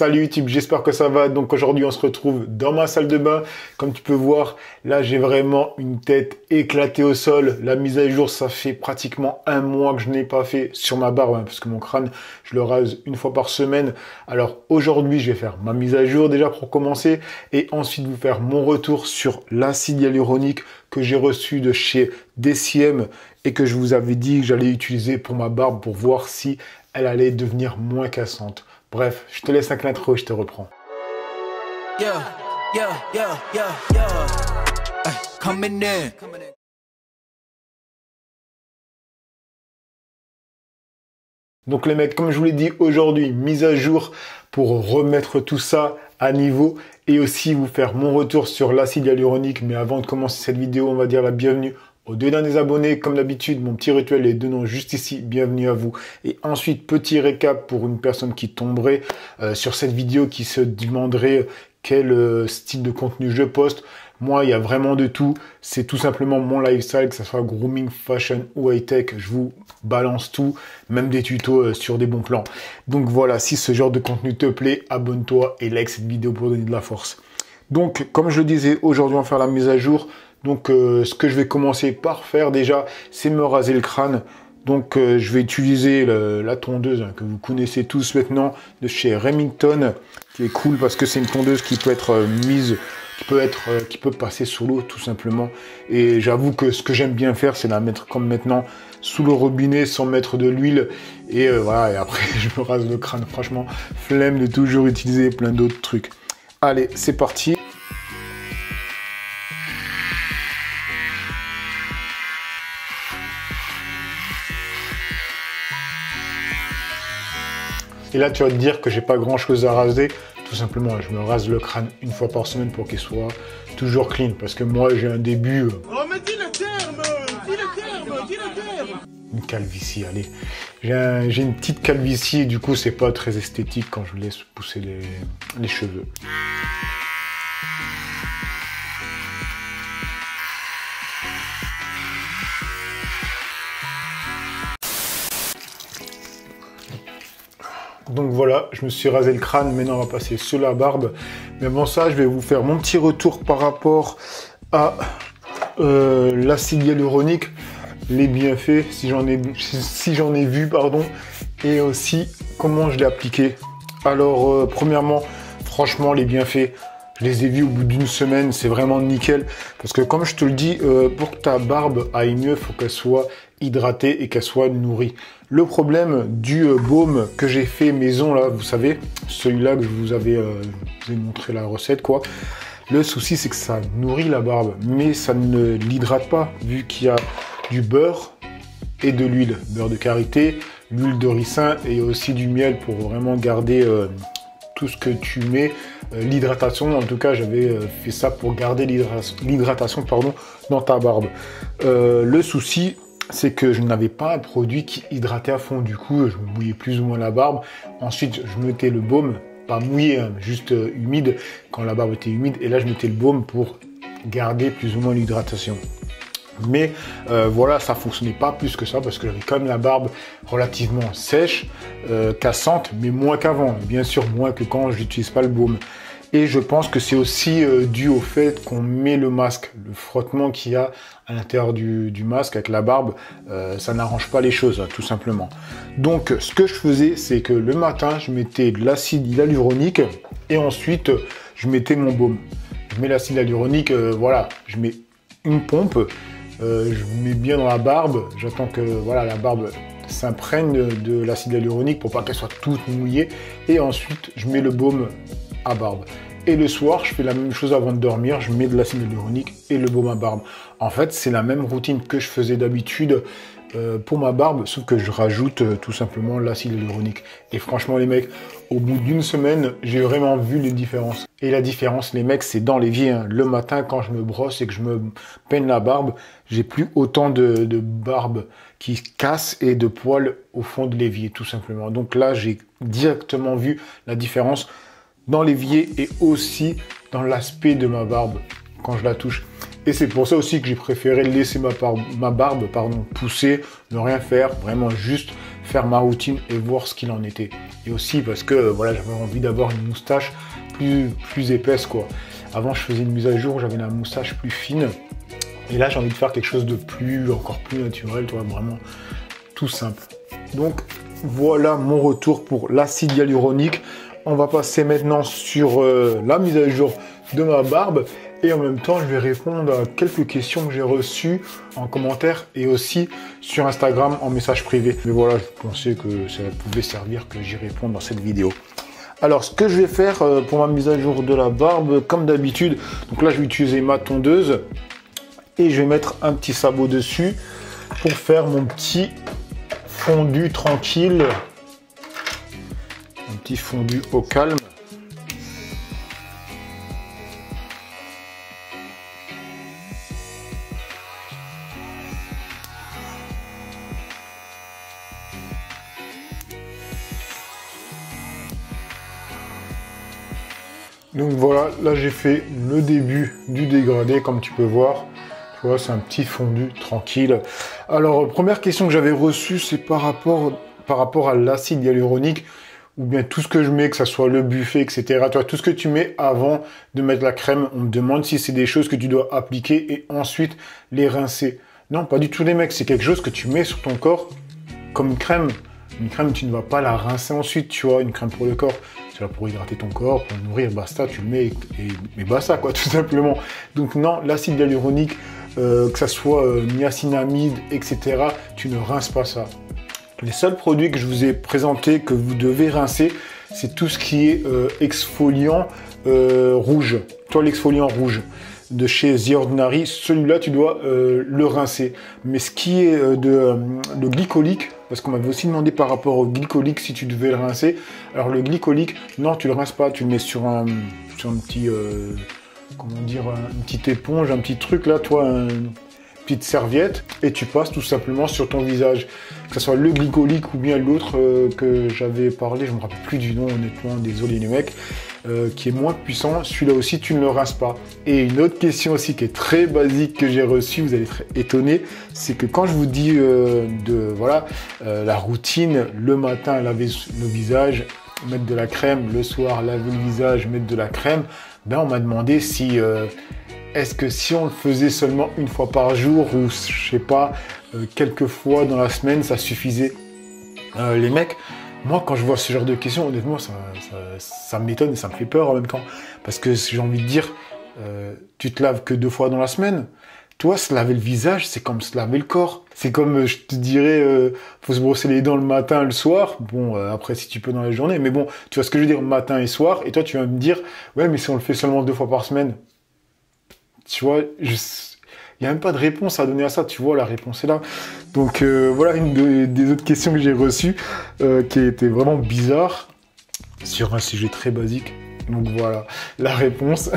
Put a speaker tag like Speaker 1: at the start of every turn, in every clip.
Speaker 1: Salut YouTube, j'espère que ça va. Donc aujourd'hui on se retrouve dans ma salle de bain. Comme tu peux voir, là j'ai vraiment une tête éclatée au sol. La mise à jour, ça fait pratiquement un mois que je n'ai pas fait sur ma barbe, hein, parce que mon crâne, je le rase une fois par semaine. Alors aujourd'hui je vais faire ma mise à jour déjà pour commencer et ensuite vous faire mon retour sur l'acide hyaluronique que j'ai reçu de chez DCM et que je vous avais dit que j'allais utiliser pour ma barbe pour voir si elle allait devenir moins cassante. Bref, je te laisse avec l'intro et je te reprends. Donc les mecs, comme je vous l'ai dit aujourd'hui, mise à jour pour remettre tout ça à niveau et aussi vous faire mon retour sur l'acide hyaluronique. Mais avant de commencer cette vidéo, on va dire la bienvenue aux deux derniers abonnés. Comme d'habitude, mon petit rituel est de nom juste ici, bienvenue à vous. Et ensuite, petit récap pour une personne qui tomberait sur cette vidéo, qui se demanderait quel style de contenu je poste. Moi, il y a vraiment de tout. C'est tout simplement mon lifestyle, que ce soit grooming, fashion ou high-tech. Je vous balance tout, même des tutos sur des bons plans. Donc voilà, si ce genre de contenu te plaît, abonne-toi et like cette vidéo pour donner de la force. Donc, comme je le disais, aujourd'hui, on va faire la mise à jour. Donc, ce que je vais commencer par faire déjà, c'est me raser le crâne. Donc, je vais utiliser la tondeuse que vous connaissez tous maintenant de chez Remington, qui est cool parce que c'est une tondeuse qui peut être mise, qui peut passer sous l'eau tout simplement. Et j'avoue que ce que j'aime bien faire, c'est la mettre comme maintenant sous le robinet sans mettre de l'huile. Et voilà, et après, je me rase le crâne. Franchement, flemme de toujours utiliser plein d'autres trucs. Allez, c'est parti. Et là, tu vas te dire que j'ai pas grand chose à raser. Tout simplement, je me rase le crâne une fois par semaine pour qu'il soit toujours clean. Parce que moi, j'ai un début...
Speaker 2: Oh, mais dis le terme! Dis le terme! Dis le terme!
Speaker 1: Une calvitie, allez. J'ai une petite calvitie et du coup, c'est pas très esthétique quand je laisse pousser les cheveux. Donc voilà, je me suis rasé le crâne, maintenant on va passer sur la barbe. Mais avant ça, je vais vous faire mon petit retour par rapport à l'acide hyaluronique, les bienfaits, si j'en ai vu, pardon, et aussi comment je l'ai appliqué. Alors, premièrement, franchement, les bienfaits, je les ai vus au bout d'une semaine, c'est vraiment nickel. Parce que comme je te le dis, pour que ta barbe aille mieux, il faut qu'elle soit hydratée et qu'elle soit nourrie. Le problème du baume que j'ai fait maison, là, vous savez, celui-là que je vous ai montré la recette, quoi. Le souci, c'est que ça nourrit la barbe, mais ça ne l'hydrate pas, vu qu'il y a du beurre et de l'huile. Beurre de karité, l'huile de ricin et aussi du miel pour vraiment garder tout ce que tu mets. L'hydratation, en tout cas, j'avais fait ça pour garder l'hydratation dans ta barbe. Le souci, c'est que je n'avais pas un produit qui hydratait à fond. Du coup, je me mouillais plus ou moins la barbe. Ensuite, je mettais le baume, pas mouillé, hein, juste humide, quand la barbe était humide. Et là, je mettais le baume pour garder plus ou moins l'hydratation. Mais voilà, ça fonctionnait pas plus que ça parce que j'avais quand même la barbe relativement sèche, cassante, mais moins qu'avant. Bien sûr, moins que quand je n'utilise pas le baume. Et je pense que c'est aussi dû au fait qu'on met le masque. Le frottement qu'il y a à l'intérieur du masque avec la barbe, ça n'arrange pas les choses, tout simplement. Donc, ce que je faisais, c'est que le matin, je mettais de l'acide hyaluronique et ensuite, je mettais mon baume. Je mets l'acide hyaluronique, voilà, je mets une pompe, je mets bien dans la barbe. J'attends que voilà, la barbe s'imprègne de l'acide hyaluronique pour pas qu'elle soit toute mouillée. Et ensuite, je mets le baume à barbe. Et le soir, je fais la même chose avant de dormir, je mets de l'acide hyaluronique et le baume à barbe. En fait, c'est la même routine que je faisais d'habitude pour ma barbe, sauf que je rajoute tout simplement l'acide hyaluronique. Et franchement, les mecs, au bout d'une semaine, j'ai vraiment vu les différences. Et la différence, les mecs, c'est dans l'évier. Hein. Le matin, quand je me brosse et que je me peigne la barbe, j'ai plus autant de barbe qui casse et de poils au fond de l'évier, tout simplement. Donc là, j'ai directement vu la différence dans l'évier et aussi dans l'aspect de ma barbe quand je la touche. Et c'est pour ça aussi que j'ai préféré laisser ma barbe pousser, ne rien faire, vraiment juste faire ma routine et voir ce qu'il en était. Et aussi parce que voilà, j'avais envie d'avoir une moustache plus épaisse, quoi. Avant, je faisais une mise à jour, j'avais la moustache plus fine. Et là, j'ai envie de faire quelque chose de encore plus naturel, tu vois, vraiment tout simple. Donc, voilà mon retour pour l'acide hyaluronique. On va passer maintenant sur la mise à jour de ma barbe. Et en même temps, je vais répondre à quelques questions que j'ai reçues en commentaire et aussi sur Instagram en message privé. Mais voilà, je pensais que ça pouvait servir que j'y réponde dans cette vidéo. Alors, ce que je vais faire pour ma mise à jour de la barbe, comme d'habitude, donc là, je vais utiliser ma tondeuse et je vais mettre un petit sabot dessus pour faire mon petit fondu tranquille, un petit fondu au calme. Donc voilà, là j'ai fait le début du dégradé, comme tu peux voir. Tu vois, c'est un petit fondu tranquille. Alors, première question que j'avais reçue, c'est par rapport à l'acide hyaluronique, ou bien tout ce que je mets, que ce soit le buffet, etc. Tu vois, tout ce que tu mets avant de mettre la crème, on me demande si c'est des choses que tu dois appliquer et ensuite les rincer. Non, pas du tout les mecs, c'est quelque chose que tu mets sur ton corps comme une crème. Une crème, tu ne vas pas la rincer ensuite, tu vois, une crème pour le corps. C'est là pour hydrater ton corps, pour le nourrir, basta, tu le mets et basta, quoi, tout simplement. Donc non, l'acide hyaluronique, que ça soit niacinamide, etc., tu ne rinces pas ça. Les seuls produits que je vous ai présentés que vous devez rincer, c'est tout ce qui est exfoliant rouge. Toi, l'exfoliant rouge de chez The Ordinary, celui-là, tu dois le rincer. Mais ce qui est le glycolique, parce qu'on m'avait aussi demandé par rapport au glycolique si tu devais le rincer. Alors le glycolique, non, tu le rinces pas, tu le mets sur un petit, comment dire, une petite éponge, un petit truc là, toi, une petite serviette, et tu passes tout simplement sur ton visage. Que ce soit le glycolique ou bien l'autre que j'avais parlé, je me rappelle plus du nom honnêtement, désolé les mecs, qui est moins puissant, celui-là aussi tu ne le rinces pas. Et une autre question aussi qui est très basique que j'ai reçue, vous allez être étonnés, c'est que quand je vous dis la routine, le matin laver le visage, mettre de la crème, le soir laver le visage, mettre de la crème, ben on m'a demandé si est-ce que si on le faisait seulement une fois par jour ou je sais pas, quelques fois dans la semaine, ça suffisait. Les mecs, moi quand je vois ce genre de questions, honnêtement, ça m'étonne et ça me fait peur en même temps. Parce que j'ai envie de dire, tu te laves que 2 fois dans la semaine. Toi, se laver le visage, c'est comme se laver le corps. C'est comme, je te dirais, faut se brosser les dents le matin, le soir. Bon, après, si tu peux dans la journée. Mais bon, tu vois ce que je veux dire, matin et soir. Et toi, tu vas me dire, ouais, mais si on le fait seulement 2 fois par semaine. Tu vois, il n'y a même pas de réponse à donner à ça. Tu vois, la réponse est là. Donc, voilà une des autres questions que j'ai reçues qui était vraiment bizarre sur un sujet très basique. Donc voilà, la réponse.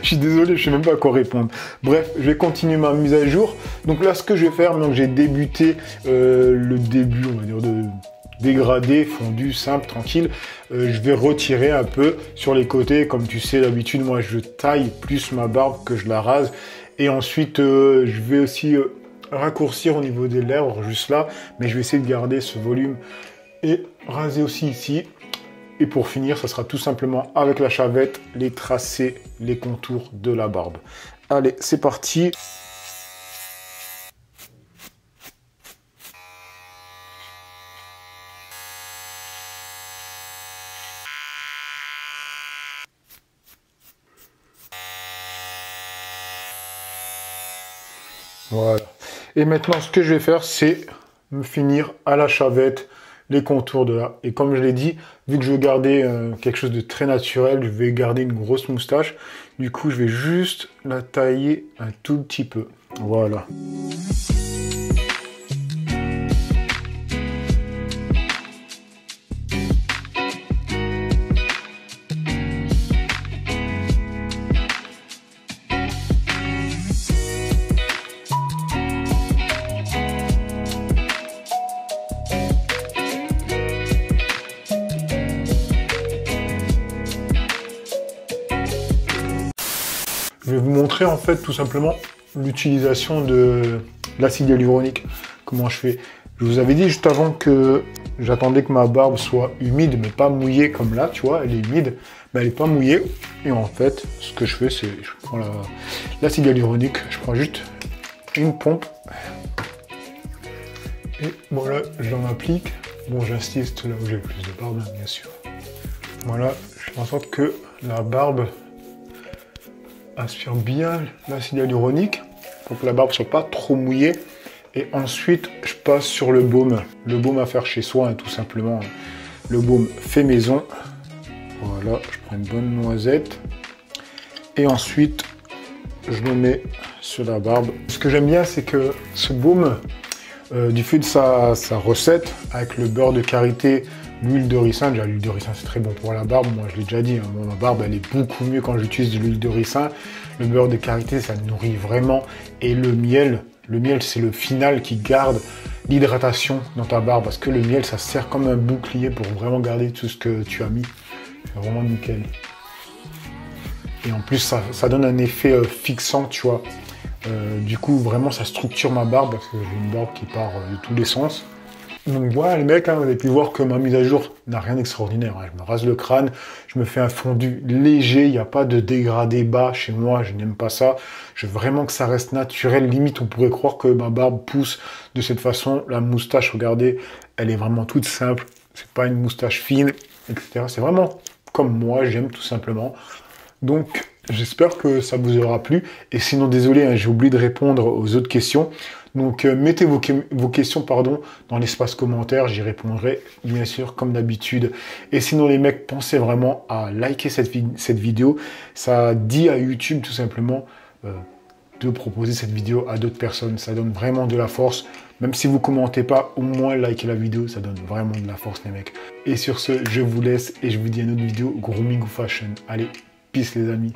Speaker 1: Je suis désolé, je sais même pas à quoi répondre. Bref, je vais continuer ma mise à jour. Donc là, ce que je vais faire, donc j'ai débuté le début, on va dire, de dégradé, fondu, simple, tranquille. Je vais retirer un peu sur les côtés. Comme tu sais, d'habitude, moi, je taille plus ma barbe que je la rase. Et ensuite, je vais aussi raccourcir au niveau des lèvres, juste là. Mais je vais essayer de garder ce volume et raser aussi ici. Et pour finir, ça sera tout simplement avec la chavette, les tracer, les contours de la barbe. Allez, c'est parti. Voilà. Et maintenant, ce que je vais faire, c'est me finir à la chavette les contours de là. Et comme je l'ai dit, vu que je veux garder quelque chose de très naturel, je vais garder une grosse moustache. Du coup, je vais juste la tailler un tout petit peu. Voilà. Je vais vous montrer en fait tout simplement l'utilisation de l'acide hyaluronique. Comment je fais. Je vous avais dit juste avant que j'attendais que ma barbe soit humide, mais pas mouillée comme là, tu vois, elle est humide, mais elle n'est pas mouillée. Et en fait, ce que je fais, c'est je prends l'acide hyaluronique, je prends juste une pompe. Et voilà, je l'en applique. Bon, j'insiste là où j'ai le plus de barbe, bien sûr. Voilà, je fais en sorte que la barbe aspire bien l'acide hyaluronique pour que la barbe soit pas trop mouillée. Et ensuite, je passe sur le baume. Le baume à faire chez soi, hein, tout simplement. Le baume fait maison. Voilà, je prends une bonne noisette. Et ensuite, je le mets sur la barbe. Ce que j'aime bien, c'est que ce baume, du fait de sa recette, avec le beurre de karité, l'huile de ricin, déjà l'huile de ricin c'est très bon pour la barbe, moi je l'ai déjà dit, hein, ma barbe elle est beaucoup mieux quand j'utilise de l'huile de ricin. Le beurre de karité ça nourrit vraiment, et le miel c'est le final qui garde l'hydratation dans ta barbe, parce que le miel ça sert comme un bouclier pour vraiment garder tout ce que tu as mis. C'est vraiment nickel. Et en plus ça donne un effet fixant, tu vois. Du coup vraiment ça structure ma barbe, parce que j'ai une barbe qui part de tous les sens. Donc voilà les mecs, hein, vous avez pu voir que ma mise à jour n'a rien d'extraordinaire. Hein. Je me rase le crâne, je me fais un fondu léger, il n'y a pas de dégradé bas chez moi, je n'aime pas ça. Je veux vraiment que ça reste naturel. Limite, on pourrait croire que ma barbe pousse de cette façon. La moustache, regardez, elle est vraiment toute simple. C'est pas une moustache fine, etc. C'est vraiment comme moi, j'aime tout simplement. Donc, j'espère que ça vous aura plu. Et sinon, désolé, hein, j'ai oublié de répondre aux autres questions. Donc, mettez vos questions dans l'espace commentaire. J'y répondrai, bien sûr, comme d'habitude. Et sinon, les mecs, pensez vraiment à liker cette vidéo. Ça dit à YouTube, tout simplement, de proposer cette vidéo à d'autres personnes. Ça donne vraiment de la force. Même si vous commentez pas, au moins likez la vidéo. Ça donne vraiment de la force, les mecs. Et sur ce, je vous laisse et je vous dis à une autre vidéo, Grooming ou Fashion. Allez, peace les amis.